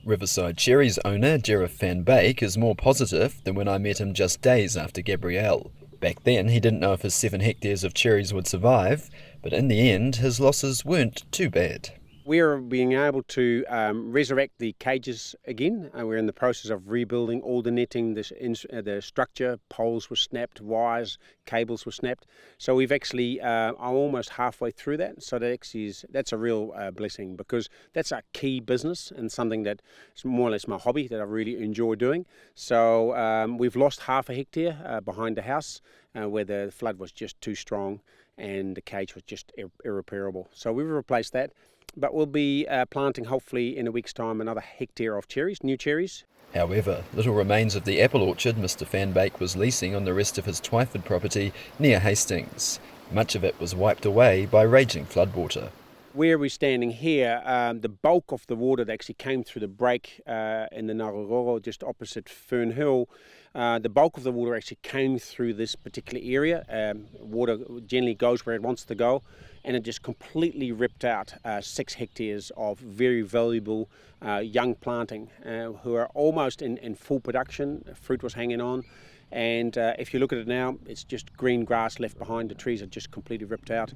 Riverside Cherries owner Gerard Van Beek is more positive than when I met him just days after Gabrielle. Back then he didn't know if his 7 hectares of cherries would survive, but in the end his losses weren't too bad. We're being able to resurrect the cages again. We're in the process of rebuilding all the netting, the structure. Poles were snapped, wires, cables were snapped. So we've actually, I'm almost halfway through that. So that's a real blessing, because that's a key business and something that is more or less my hobby that I really enjoy doing. So we've lost half a hectare behind the house where the flood was just too strong and the cage was just irreparable. So we've replaced that. But we'll be planting, hopefully in a week's time, another hectare of cherries, new cherries. However, little remains of the apple orchard Mr Van Beek was leasing on the rest of his Twyford property near Hastings. Much of it was wiped away by raging floodwater. Where we're standing here, the bulk of the water that actually came through the break in the Narororo, just opposite Fern Hill, the bulk of the water actually came through this particular area. Water generally goes where it wants to go, and it just completely ripped out 6 hectares of very valuable young planting who are almost in full production. Fruit was hanging on, and if you look at it now, it's just green grass left behind. The trees are just completely ripped out.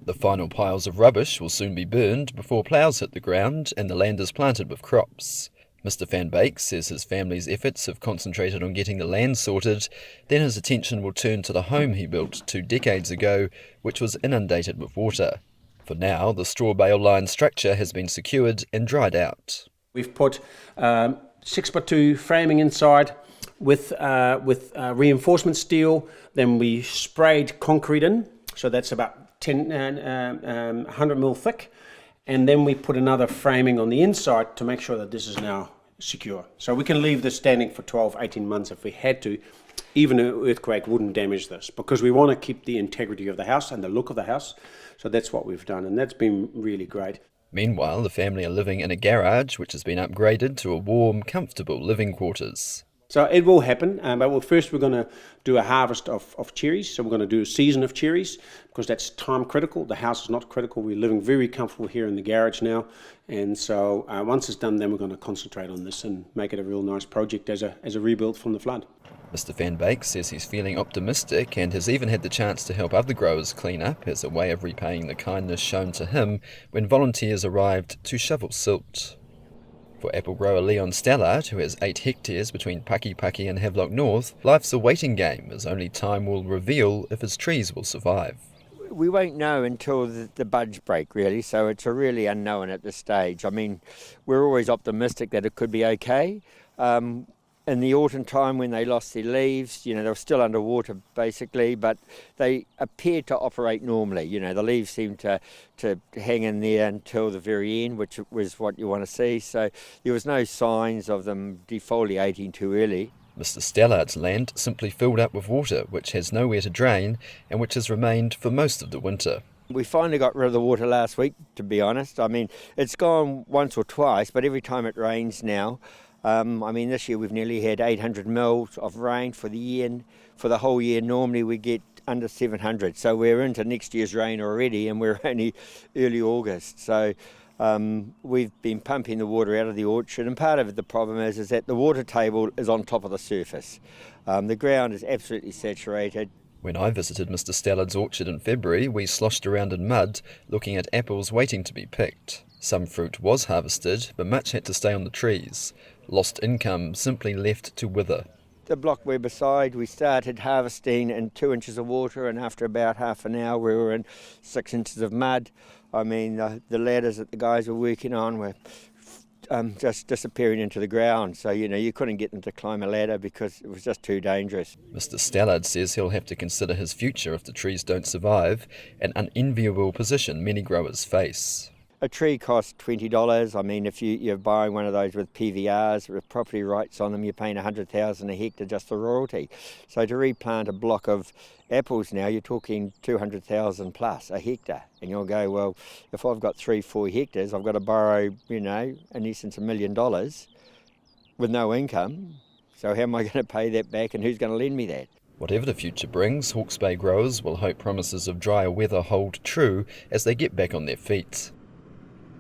The final piles of rubbish will soon be burned before ploughs hit the ground and the land is planted with crops. Mr Van Beek says his family's efforts have concentrated on getting the land sorted, then his attention will turn to the home he built 2 decades ago, which was inundated with water. For now, the straw bale-lined structure has been secured and dried out. We've put 6x2 framing inside with reinforcement steel, then we sprayed concrete in, so that's about 100 mil thick, and then we put another framing on the inside to make sure that this is now secure. So we can leave this standing for 12-18 months if we had to. Even an earthquake wouldn't damage this, because we want to keep the integrity of the house and the look of the house. So that's what we've done, and that's been really great. Meanwhile, the family are living in a garage which has been upgraded to a warm, comfortable living quarters. So it will happen, but first we're going to do a harvest of cherries. So we're going to do a season of cherries, because that's time critical. The house is not critical. We're living very comfortable here in the garage now. And so once it's done, then we're going to concentrate on this and make it a real nice project as a rebuild from the flood. Mr Van Beek says he's feeling optimistic and has even had the chance to help other growers clean up as a way of repaying the kindness shown to him when volunteers arrived to shovel silt. For apple grower Leon Stallard, who has 8 hectares between Paki and Havelock North, life's a waiting game, as only time will reveal if his trees will survive. We won't know until the buds break, really, so it's a really unknown at this stage. I mean, we're always optimistic that it could be okay. In the autumn time, when they lost their leaves, they were still underwater basically, but they appeared to operate normally. The leaves seemed to hang in there until the very end, which was what you want to see. So there was no signs of them defoliating too early. Mr Stallard's land simply filled up with water, which has nowhere to drain and which has remained for most of the winter. We finally got rid of the water last week, to be honest. I mean, it's gone once or twice, but every time it rains now, this year we've nearly had 800 mils of rain for the year, and for the whole year normally we get under 700. So we're into next year's rain already, and we're only early August. So we've been pumping the water out of the orchard, and part of the problem is that the water table is on top of the surface. The ground is absolutely saturated. When I visited Mr Stallard's orchard in February, we sloshed around in mud, looking at apples waiting to be picked. Some fruit was harvested, but much had to stay on the trees. Lost income simply left to wither. The block we're beside, we started harvesting in 2 inches of water, and after about half an hour we were in 6 inches of mud. I mean, the ladders that the guys were working on were just disappearing into the ground. So, you couldn't get them to climb a ladder because it was just too dangerous. Mr Stallard says he'll have to consider his future if the trees don't survive, an unenviable position many growers face. A tree costs $20. I mean, if you're buying one of those with PVRs, with property rights on them, you're paying $100,000 a hectare just for royalty. So to replant a block of apples now, you're talking $200,000 plus a hectare. And you'll go, well, if I've got 3-4 hectares, I've got to borrow, in essence, $1 million with no income. So how am I going to pay that back, and who's going to lend me that? Whatever the future brings, Hawke's Bay growers will hope promises of drier weather hold true as they get back on their feet.